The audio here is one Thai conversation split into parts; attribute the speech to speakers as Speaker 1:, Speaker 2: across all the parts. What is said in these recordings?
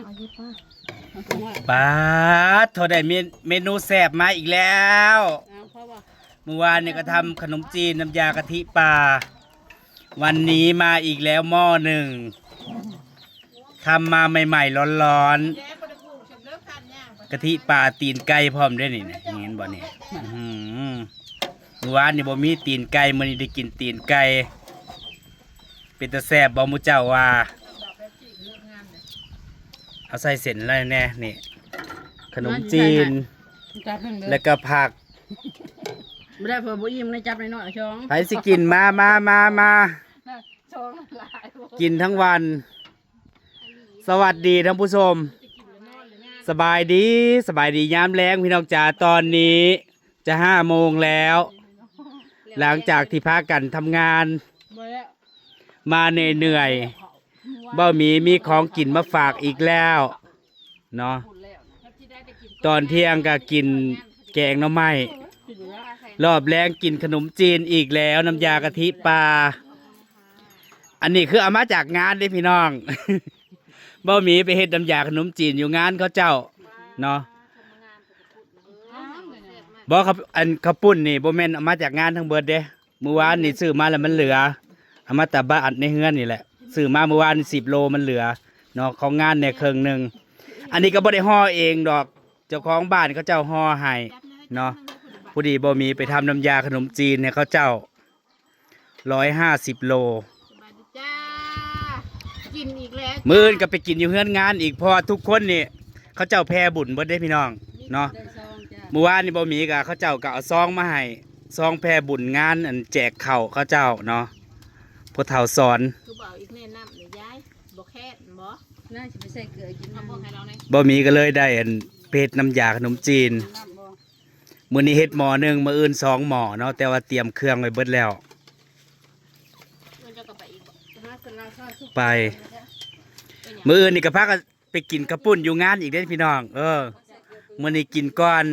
Speaker 1: เอาดิป้า
Speaker 2: ป้าดโทรได้เมนูแซ่บมาอีกแล้วเมื่อวานเนี่ยก็ทำขนมจีนน้ำยากะทิปลาวันนี้มาอีกแล้วหม้อหนึ่งทำมาใหม่ๆร้อนๆกะทิปลาตีนไก่พร้อมด้วยนี่นะเห็นบ่เนี่ยเมื่อวานนี่บ่มีตีนไก่มื้อนี้ได้กินตีนไก่เป็นตาแซ่บบ่หมู่เจ้าว่าเอาใส่เส้นอะไรแน่นี่ขนมจีนแล้วก็ผัก
Speaker 1: ไม่ได้เผื่อบุอิ่มในจับในน้อยช่อง
Speaker 2: ใครสิกินมา
Speaker 1: ช่องหลาย
Speaker 2: กินทั้งวัน สวัสดีท่านผู้ชมสบายดียามแรงพี่น้องจ๋าตอนนี้จะ5 โมงแล้ว หลังจากที่พากันทำงานมาเหนื่อยบ่มีของกินมาฝากอีกแล้วเนาะตอนเที่ยงก็กินแกงหน่อไม้รอบแรงกินขนมจีนอีกแล้วน้ำยากะทิปลาอันนี้คือเอามาจากงานเด้พี่น้อง บ่มีไปเฮ็ดน้ำยาขนมจีนอยู่งานเขาเจ้าเนาะบ่ครับอันข้าวปุ้นนี่บ่แม่นเอามาจากงานทั้งเบิดเด้เมื่อวานนี่ซื้อมาแล้วมันเหลือเอามาแต่บ้านในเฮือนนี่แหละซื้อมาเมื่อวาน10 โลมันเหลือเนาะของงานเนี่ยครึ่งหนึงอันนี้ก็บ่ได้ห่อเองดอกเจ้าของบ้านเขาเจ้าห่อให้เนาะพอดีบ่มีไปทำน้ำยาขนมจีนเนี่ยเขาเจ้า150 โล
Speaker 1: จ้ากินอีกแล้ว
Speaker 2: มื้ออนก็ไปกินอยู่เฮือนงานอีกเพราะว่าทุกคนนี่เขาเจ้าแพร่บุญเบิดได้พี่น้องเนาะเมื่อวานนี่บ่มีก็เขาเจ้าก็เอาซองมาให้ซองแพร่บุญงานอันแจกข้าวเขาเจ้าเนาะพ่อเฒ่าสอน
Speaker 1: คือบอกอีกแน่น้ำเลยย้ายบอกแค่บ่น่าจะไปใส่เกลือกินน้ำบ่ให้เราเนี่ย
Speaker 2: บ่มีก็เลยได้อันเพชรน้ำยาขนมจีนมื้อนี้เฮ็ดหม้อหนึงมื้ออื่น2 หม้อเนาะแต่ว่าเตรียมเครื่องไว้เบิดแล้วไปมื้ออื่นนี่ก็พากันไปกินกระปุ้นอยู่งานอีกเด้อพี่น้องมื้อนี้กินก่อน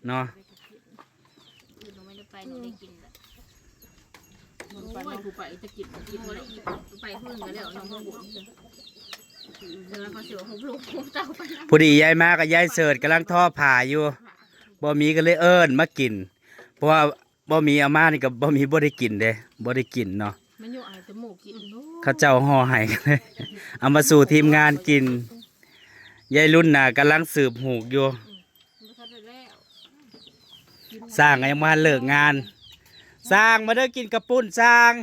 Speaker 2: เนาะ
Speaker 1: ไปจะกินไปพึ่งกันแล้วน้องพ่อบุญเดี๋ยวเขาเสียวเขาลูกเต้าไป
Speaker 2: พอดียายมากับยายเสิร์ชกำลังทอผ้าอยู่บ่มีก็เลยเอิ้นมากินเพราะว่าบ่มีอาม่านี่ก็บ่มีบ่ได้กินเด้บ่ได้กินเนาะ
Speaker 1: มันอยู่จมูกกิน
Speaker 2: เขาเจ้าห่อให้กันเลยเอามาสู่ทีมงานกินยายรุ่นน่ะกำลังสืบหูกอยู่สร้างยังมาเลิกงาน สร้างมาเด้อกินกระปุ้นสร้าง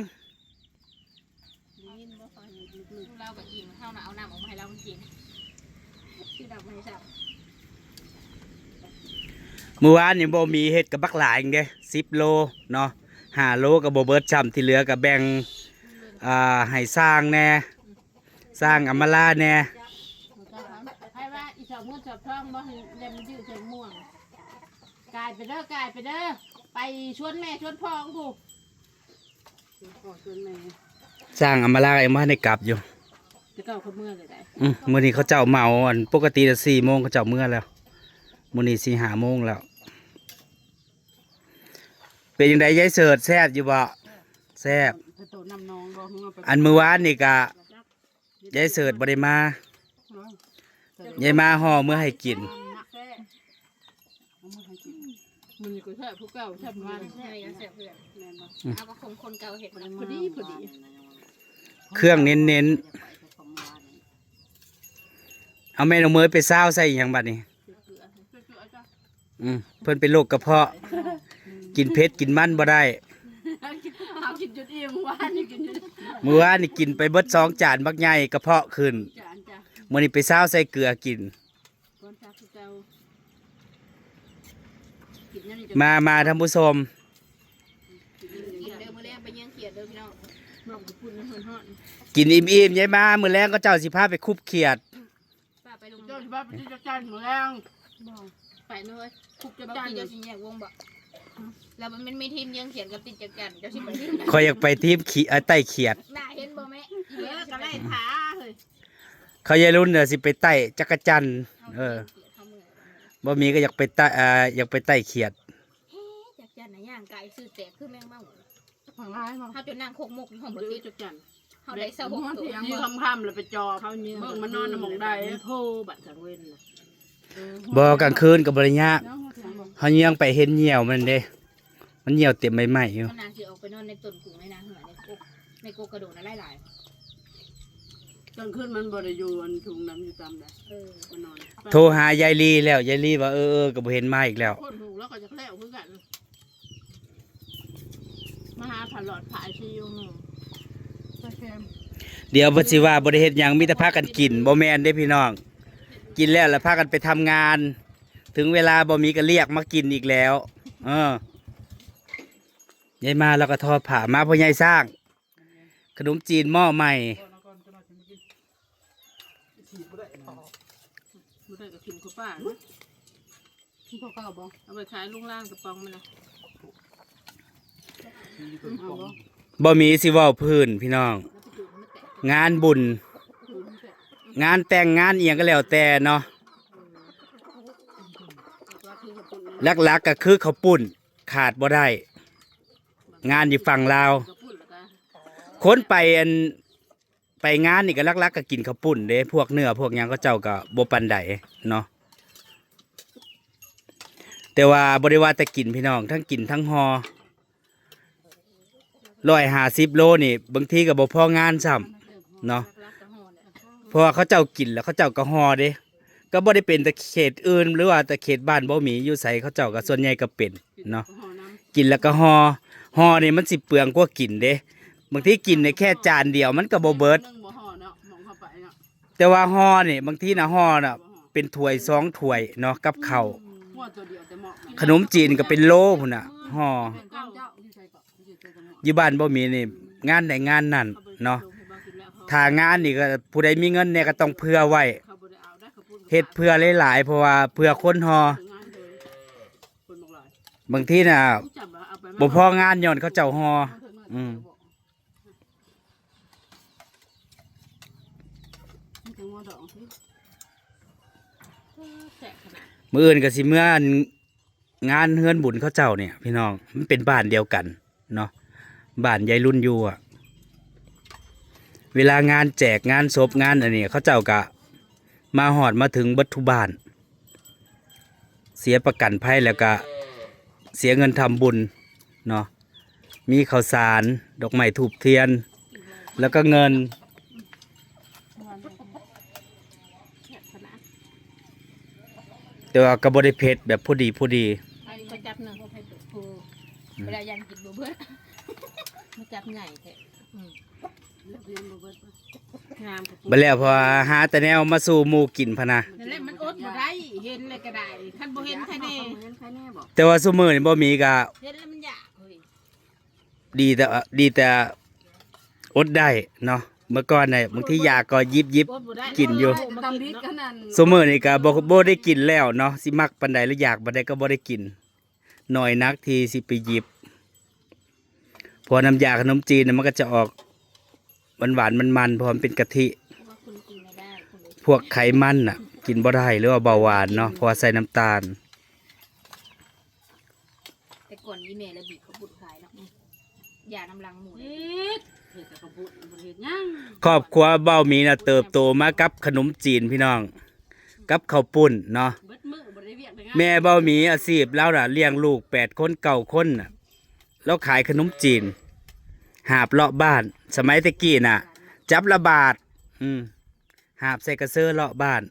Speaker 1: เรากับอิ่มเท่าน่ะเอาน้ำออกมาให้เรากินที่ดับไม่ใช่
Speaker 2: เมื่อวานนี่บ่มีเฮ็ดกับบักหลายเด้10 โลเนาะ5 โลกับบ่เบิดซ้ำที่เหลือก็แบ่งให้สร้างแน่สร้างอำมาลาแน่
Speaker 1: ให้ว่าอีสอบม่วงสอบท้องบ่ให้เล่มยืดเสียงม่วงกายไปเด้อไปชวนแม่ชวนพ่อของกูชวนแม่
Speaker 2: สร้างอำมาลายังบ่ทันได้กลับอยู่
Speaker 1: จะเก้าเขาเมื่อเลยได้
Speaker 2: มื้อนี้เขาเจ้าเมาอันปกติจะ4 โมงเขาเจ้าเมื่อแล้วมื้อนี้4 5 โมงแล้วเป็นจังไดยายเสิร์ชแซ่บอยู่บ่แซ่บอันมื้อวานนี่ก็ยายเสิร์ชบ่ได้มายายมาห่อเมื่อให้กิน
Speaker 1: มันก็แซ่บผู้เก่าแซ่บมันแซ่บยังแซ่บเพื่อนเอาก็คนเก่าเห็ดพอดี
Speaker 2: เครื่องเน้นเอาแม่น้องเมยไปซ้าวใส่หยังบัดนี้เพิ่นเป็นโรคกระเพาะกินเผ็ดกินมันบ่ได้
Speaker 1: เอากินจนอิ่มว่านี่กิน
Speaker 2: เมื่อวานนี่กินไปเบิด2 จานบักใหญ่กระเพาะขึ้นมื้อนี้ไปซ้าวใส่เกลือกินมาท่านผู้ชมกินอิ่มๆยายมามื้อแรงก็เจ้าสิพาไปคุบเขียด
Speaker 1: เจ้าสิพาไปที่จักรจันทร์มื้อแรงไปเลยคุบจักรจันทร์เจ้าสิแยกวงบ่แล้วมันมีทีมยังเขียนกับติดจักรจันทร์เจ้าสิไปทีม
Speaker 2: ข่อยอยากไปทีมไต่เขียด
Speaker 1: น่าเห็นบ่แม่ก็ไล่ท้าเฮ้ย
Speaker 2: เขายายรุ่นสิไปไต่จักรจันทร์บ่มีก็อยากไปไต่เขียด
Speaker 1: จักรจันทร์น่ะย่างไก่ซื้อแตกคือแมงเม่าข้างล่างเฮาจนนางโคกมกห้องบ่ติดจักรจันทร์
Speaker 3: เขาได้เศร้าหกตัว
Speaker 4: ยี่ค่ำๆเลยไปจอบ
Speaker 1: เขาเนื้อ
Speaker 4: เบิ่งมันนอนในหมองใด
Speaker 1: มันโพบัดสังเวนน่ะ
Speaker 2: บ่กลางคืนกับบริยากเขาเยี่ยงไปเห็นเหยี่ยวมันเด้มันเหยี่ยวเต็มใบไม้อยู่
Speaker 3: มันนานสิออกไปนอนในต้นกุ้งในนาเหนือในกกระโดดน่ะหลาย
Speaker 4: กลางคืนมันบ่ได้อยู่อันถุงน้ำอยู่ตามใด
Speaker 3: ๆ
Speaker 4: มันนอน
Speaker 2: โทรหายายลีแล้วยายลีว่าก็บ่เห็นมาอีกแล้ว
Speaker 1: คนถูกแล้วก็จะแล้วคือกันมาหาผัดหลอดผายชีอยู่หนึ่ง
Speaker 2: เดี๋ยวเพิ่นสิว่าบ่ได้เฮ็ดหยังมีแต่พากันกินบ่แม่นเด้พี่น้อง กินแล้วแล้วพากันไปทำงาน ถึงเวลาบ่มีก็เรียกมากินอีกแล้วยายมาแล้วก็ทอดผ้ามาพ่อใหญ่สร้าง ขนมจีนหม้อใหม่
Speaker 4: บ่ได้ก็กินกับป้า
Speaker 1: ที่พวกเขาบอก
Speaker 4: เอาไปขายลุงล่างกระป๋องมันนะ
Speaker 2: บ่มีสิเว้าพื้นพี่น้อง งานบุญ งานแต่งงานเอียงก็แล้วแต่เนาะลักๆก็คือข้าวปุ้นขาดบ่ได้ งานอยู่ฝั่งลาว
Speaker 4: ก็พูดแล้วก็
Speaker 2: คนไปงานนี่ก็ลักๆก็กินข้าวปุ้นเด้พวกเนื้อพวกหยังก็เจ้าก็บ่ปานใดเนาะแต่ว่าบ่ได้ว่าแต่กินพี่น้องทั้งกินทั้งฮอ150 โลนี่บางทีก็บ่พองานซ้ำเนาะเพราะว่าเขาเจ้ากินแล้วเขาเจ้าก็ฮอเด้ก็บ่ได้เป็นแต่เขตอื่นหรือว่าแต่เขตบ้านบ่มีอยู่ไสเขาเจ้าก็ส่วนใหญ่ก็เป็นเนาะ
Speaker 4: ห่อน้
Speaker 2: กินแล้วก็ฮอนี่มันสิเปลืองกว่ากินเด้บางทีกินในแค่จานเดียวมันก็บ่
Speaker 4: ำ
Speaker 2: เบิด
Speaker 4: นึ่งบ่ห่อเนาะมองเข้าไปเนาะ
Speaker 2: แต่ว่าฮอนี่บางทีนะฮอน่ะเป็นถ้วย2ถ้วยเนาะกับข้าว
Speaker 4: หัวตัวเดียวแต่เหมาะ
Speaker 2: ขนมจีนก็เป็นโลพุ่นน่ะฮอ
Speaker 4: เจ้าที่ใส่ก็ที่ใส่ก็เหมาะ
Speaker 2: อยู่บ้านบ่มีนี่งานใดงานนั่นเนาะถ้างานนี่ก็ผู้ใดมีเงินเนี่ยก็ต้องเผื่อไว้
Speaker 4: เขาบ่ได้เอาได้เขาพูด
Speaker 2: เฮ็ดเผื่อหลายๆเพราะว่าเผื่อคนฮอ
Speaker 4: งานเลยคนบอกหลาย
Speaker 2: บางทีน่ะ
Speaker 4: จับเอาไป
Speaker 2: บ่พองานย้อนเขาเจ้าฮอ อืม
Speaker 4: ถึงว่าดอกสิ
Speaker 1: แสบขนาด
Speaker 2: มื้ออื่นก็สิเมื่องานเฮือนบุญเขาเจ้าเนี่ยพี่น้องมันเป็นบ้านเดียวกันเนาะบ้านยายรุ่นอยู่อ่ะเวลางานแจกงานศพงานอันนี้เขาเจ้าก็มาหอดมาถึงเบัดทุกบ้าน เสียประกันภัยแล้วก็เสียเงินทำบุญเนาะมีข้าวสารดอกไม้ถูกเทียน แล้วก็เงิน
Speaker 1: แสบขนาด
Speaker 2: แต่ว่าก็บ่ได้เผ็ดแบบพอดี
Speaker 1: ไอ้เขาจับหนึ่งเขาให้ตัวผู้เวลายันกินบ่เบื่อมาจับใหญ่แท้
Speaker 4: เรียนบ่เบิด
Speaker 1: งามกับ
Speaker 2: บ่แล้วเพอหาแต่แนวมาสู่หมู่กินพะนะ
Speaker 1: นั่นแหละมันอดบ่ได้เห็นเลยก็ได้คันบ่เห็นใครแน่
Speaker 4: เห็นใครแน่บอก
Speaker 2: แต่ว่าซุมื้อนี่บ่มีก็
Speaker 1: เห็นแล้วมันอยากเฮ้ย
Speaker 2: ดีแต่อดได้เนาะเมื่อก่อนน่ะบางทีอยากก็หยิบ
Speaker 1: อดบ่ได้
Speaker 2: กินอยู่
Speaker 4: ตำพริกกันนั่น
Speaker 2: ซุมื้อนี่ก็บ่ได้กินแล้วเนาะสิมักปานใดหรืออยากปานใดก็บ่ได้กินน้อยนักที่สิไปหยิบเพอน้ำยาขนมจีนน่ะมันก็จะออกหวานๆมันๆเพราะมันเป็นกะทิ
Speaker 1: ว่าคุณกินไม่ได้คุณเลย
Speaker 2: พวกไขมันน่ะ กินบ่ได้หรือว่าเบาหวานเนาะเพราะว่าใส่น้ำตาล
Speaker 3: แต่ก่อนยี่เมย์แล้วบีบเขาบุดขายเนาะยาน้ำลังหมู
Speaker 4: เฮ็ดเฮ็ดแต่กระปุกบ่เฮ็ดหยัง
Speaker 2: ครอบครัวเบ้าหมีน่ะเติบโตมากับขนมจีนพี่น้อง กับข้าวปุ้นเนาะ
Speaker 4: เบิดมื้อบ่ได้เวียกได้งาน
Speaker 2: แม่เบ้าหมีอาชีพแล้วน่ะเลี้ยงลูก8 คน9 คนน่ะแล้วขายขนมจีน หาบเลาะบ้าน สมัยตะกี้น่ะ จับละบาทหาบใส่กระเซอร์เลาะบ้าน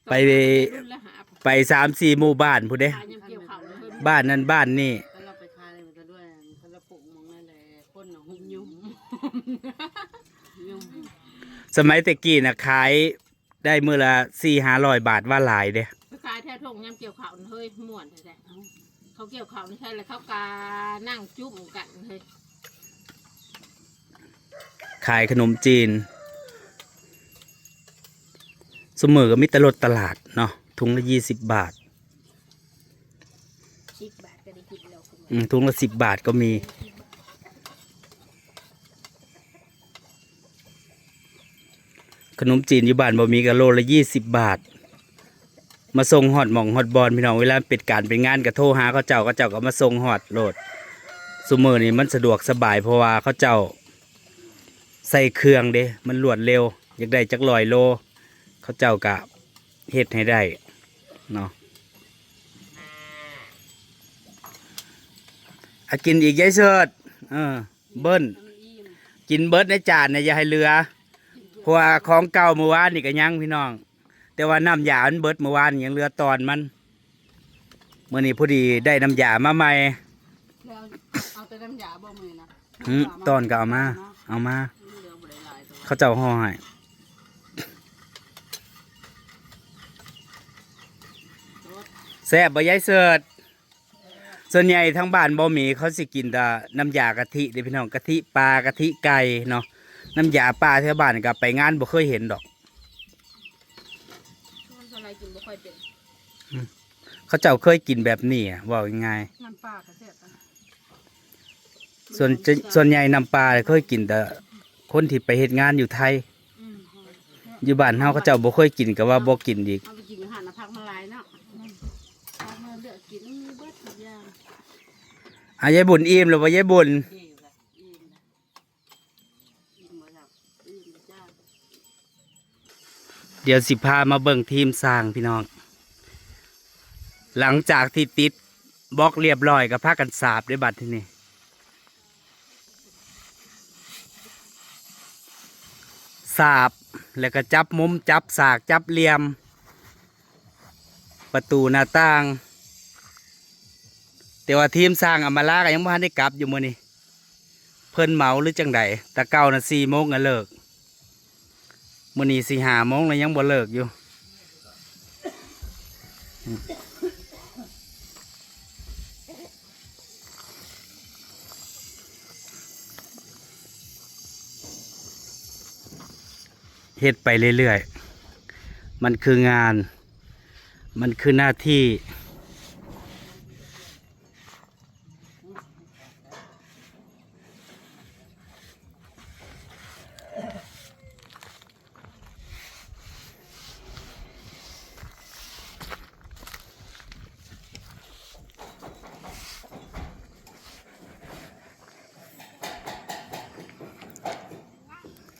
Speaker 2: ไป
Speaker 1: รุ่นละหา
Speaker 2: ไป3-4 หมู่บ้านพู้นเด้
Speaker 1: ขายยังเกี่ยวข้าวเลยเฮ้ย
Speaker 2: บ้านนั้นบ้านนี่
Speaker 4: แต่เราไปขายเลยมันก็ด้วยเขาละปลูกมองนั่นแหละคนน่ะหุ่มยุ่มยุ่ม
Speaker 2: สมัยตะกี้น่ะขายได้มื้อละ400-500 บาทว่าหลายเด้
Speaker 1: ไปขายแท้ทงยังเกี่ยวข้าวเฮ้ยม่วนแท้ๆเขาเกี่ยวข้าวนี่ใช่เลยเขากานั่งจุ๊บกันเฮ้ย
Speaker 2: ขายขนมจีนสมือก็มีแตลดตลาดเนาะถุงละ20 บาท
Speaker 3: 10 บาทก็ได้กินแล้วคุณ
Speaker 2: ถุงละ10 บาทก็มี ขนมจีนอยู่บ้านบ่มีก็โลละ20 บาท มาส่งฮอดหม่องฮอดบอลพี่น้องเวลาเป็นการเป็นงานก็โทรหาเขาเจ้าก็มาส่งฮอดโลดซุมื้อนี้มันสะดวกสบายเพราะว่าเขาเจ้า ใส่เครื่องเด้มันรวดเร็วอยากได้จัก100 โลเขาเจ้ากะเฮ็ดให้ได้เนาะกินอีกยายเสิร์ชเบิ้ลกินเบิดในจานเนี่ยอย่าให้เหลือเพราะว่าของเก่าเมื่อวานนี่ก็ยังพี่น้อง แต่ว่าน้ำยามันเบิดเมื่อวานยังเหลือตอนมันเมื่อนี้พอดีได้น้ำยามาใหม่
Speaker 4: แล้วเอาแต่น้ำยาบ่มือนะ
Speaker 2: ตอนก็เอามา
Speaker 4: เหลือบ่ได้หลายตัว
Speaker 2: เขาเจ้าห่อให้แซ่บบ่ยายเสิร์ชส่วนใหญ่ทั้งบ้านบ่มีเขาสิกินแต่น้ำยากะทิเด้พี่น้องกะทิปลากะทิไก่เนาะน้ำยาปลาแถวบ้านก็ไปงานบ่เคยเห็นดอก
Speaker 3: มันอะไรกินบ่ค่อยเป็น
Speaker 2: เขาเจ้าเคยกินแบบนี้ว่าง่าย
Speaker 4: น้ำปลากระเทียมกัน
Speaker 2: ๆส่วนใหญ่น้ำปลาเคยกินแต่คนที่ไปเฮ็ดงานอยู่ไทย อยู่บ้านเฮาเขาเจ้าบ่เคยกินก็ว่าบ่กินอีก
Speaker 4: เอาไปกินอาหารพักมาหลายเนาะพักมาเลือกกินมีเบิดทุกอย่าง
Speaker 2: ยายบุญอิ่มหรือว่ายายบุญ
Speaker 4: อิ่มละอิ่มละอิ่มหมดแล้วอิ่มจ้า
Speaker 2: เดี๋ยวสิพามาเบิ่งทีมสร้างพี่น้อง หลังจากที่ติดบล็อกเรียบร้อยก็พากันสาบด้วยบัดที่นี่สาบแล้วก็จับมุมจับสากจับเหลี่ยม ประตูหน้าต่าง แต่ว่าทีมสร้างอำมาลาก็ยังไม่ทันได้กลับอยู่มื้อนี้เพิ่นเหมาหรือจังใดแต่เก่าน่ะ4 โมงก็เลิกมื้อนี้4 5 โมงแล้วยังบ่เลิกอยู่เฮ็ดไปเรื่อยๆมันคืองานมันคือหน้าที่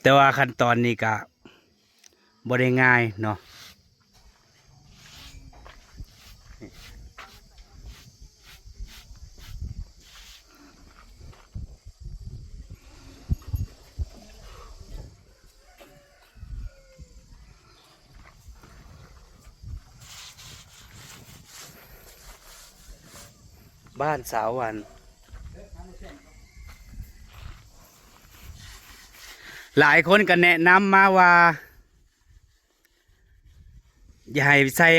Speaker 2: แต่ว่าขั้นตอนนี้ก็บ่ได้ง่ายเนาะบ้านสาววัน หลายคนก็แนะนำมาว่า อย่าให้ใส่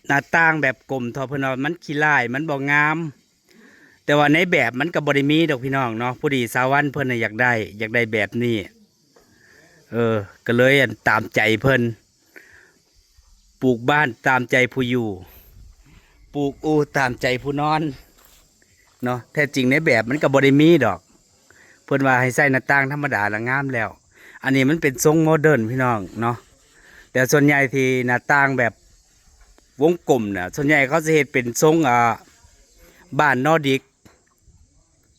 Speaker 2: หน้าต่างแบบกลมทอพนอมันขี้ร้ายมันบ่งาม แต่ว่าในแบบมันก็บ่ได้มีดอกพี่น้องเนาะผู้ดีสาววันเพิ่นน่ะอยากได้แบบนี้ก็เลยตามใจเพิ่นปลูกบ้านตามใจผู้อยู่ปลูกอูตามใจผู้นอนเนาะแท้จริงในแบบมันก็บ่ได้มีดอกเพิ่นว่าให้ใส่หน้าต่างธรรมดาละงามแล้วอันนี้มันเป็นทรงโมเดิร์นพี่น้องเนาะแต่ส่วนใหญ่ที่หน้าต่างแบบวงกลมเนี่ยส่วนใหญ่เขาจะเฮ็ดเป็นทรงบ้านนอร์ดิก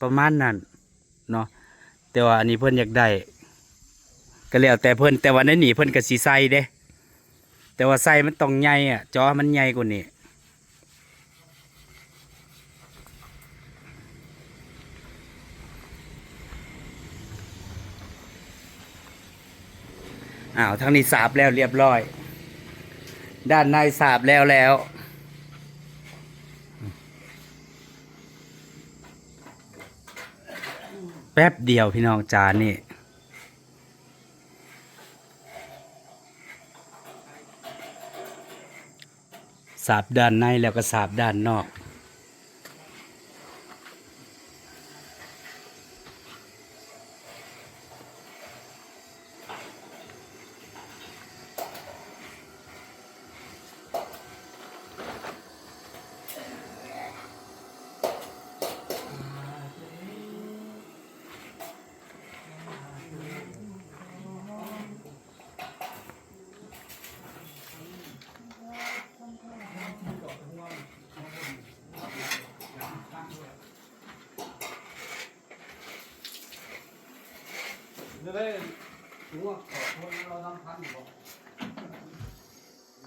Speaker 2: ประมาณนั้นเนาะแต่ว่าอันนี้เพิ่นอยากได้ก็แล้วแต่เพิ่นแต่ว่าในนี่เพิ่นก็สิใส่เด้แต่ว่าใส่มันต้องใหญ่จอมันใหญ่กว่านี้ทางนี้สาบแล้วเรียบร้อยด้านในสาบแล้วแป๊บเดียวพี่น้องจานนี่สาบด้านในแล้วก็สาบด้านนอก เลยหัวขอคนเราทำพันบอก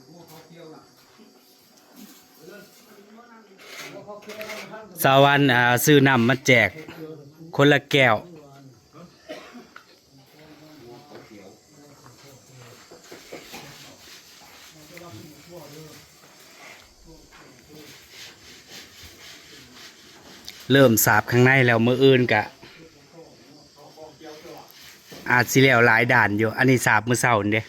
Speaker 2: หัวเขาเที่ยวน่ะสาวันซื้อน้ำมาแจกคนละแก้วเริ่มสาบข้างในแล้วมืออื่นกะอาจสิแล้วหลายด่านอยู่อันนี้สาบมือเสาร์นี่เด้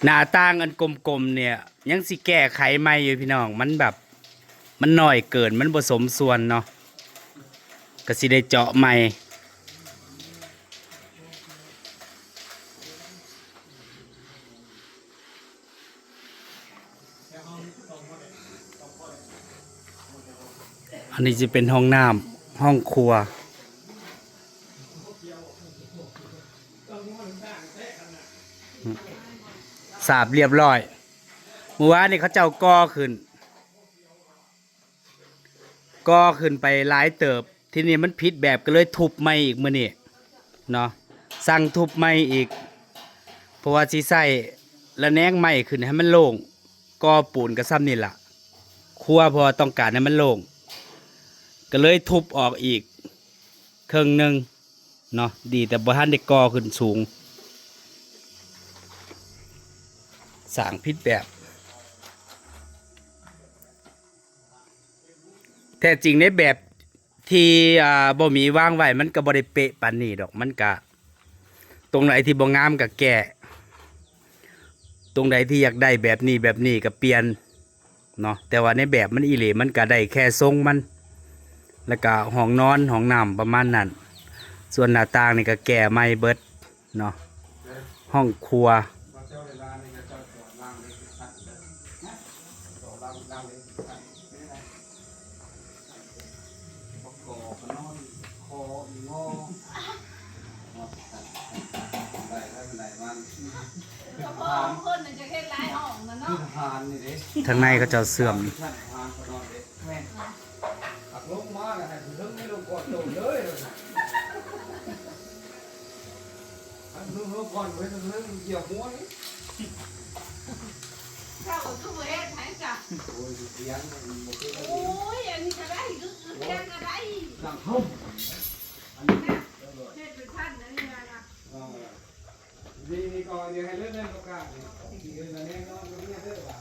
Speaker 2: หน้าต่างอันกลมๆเนี่ยยังสิแก้ไขใหม่อยู่พี่น้องมันแบบมันน้อยเกินมันผสมส่วนเนาะก็สิได้เจาะใหม่อันนี้จะเป็นห้องน้ำห้องครัวสาบเรียบร้อยเมื่อวานนี่เขาเจ้าก่อขึ้นไปหลายเติบที่นี่มันผิดแบบก็เลยทุบใหม่อีกมื้อนี้เนาะสั่งทุบใหม่อีกเพราะว่าสิใส่ระแนงใหม่ขึ้นให้มันโล่งก่อปูนกับซ้ำนี่ล่ะครัวพอต้องการให้มันโล่งก็เลยทุบออกอีกครึ่งหนึงเนาะดีแต่บ่ทันได้ก่อขึ้นสูงสร้างผิดแบบแท้จริงในแบบที่บ่มีวางไว้มันก็บ่ได้เป๊ะปานนี้ดอกมันก็ตรงไหนที่บ่งามก็แก้ตรงไหนที่อยากได้แบบนี้ก็เปลี่ยนเนาะแต่ว่าในแบบมันอีหลีมันก็ได้แค่ทรงมันแล้วก็ห้องนอนห้องน้ำประมาณนั้นส่วนหน้าต่างนี่ก็แก้ใหม่เบิดเนาะห้องครัวทางในก็จะเสื่อม
Speaker 1: เข้าตู้เฮ็ดให้จ้ะโอ้ยอันนี้ก็ได้คือเพียงก็ได้สั่งทุ่มเฮ็ดเป็นพันนั่นนี่นะนี่ก็เดี๋ยวให้เล่นโลกาที่เงินแน่นอนก็มีเด้อว่า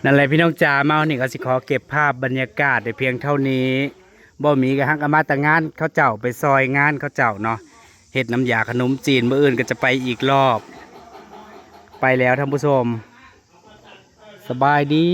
Speaker 2: นั่นแหละพี่น้องจ๋ามาวันนี้ก็สิขอเก็บภาพบรรยากาศได้เพียงเท่านี้บ่มีกระหักอามาแต่งานเขาเจ้าไปซอยงานเขาเจ้าเนาะเฮ็ดน้ำยาขนมจีนมื้ออื่นก็จะไปอีกรอบไปแล้วท่านผู้ชมสบายดี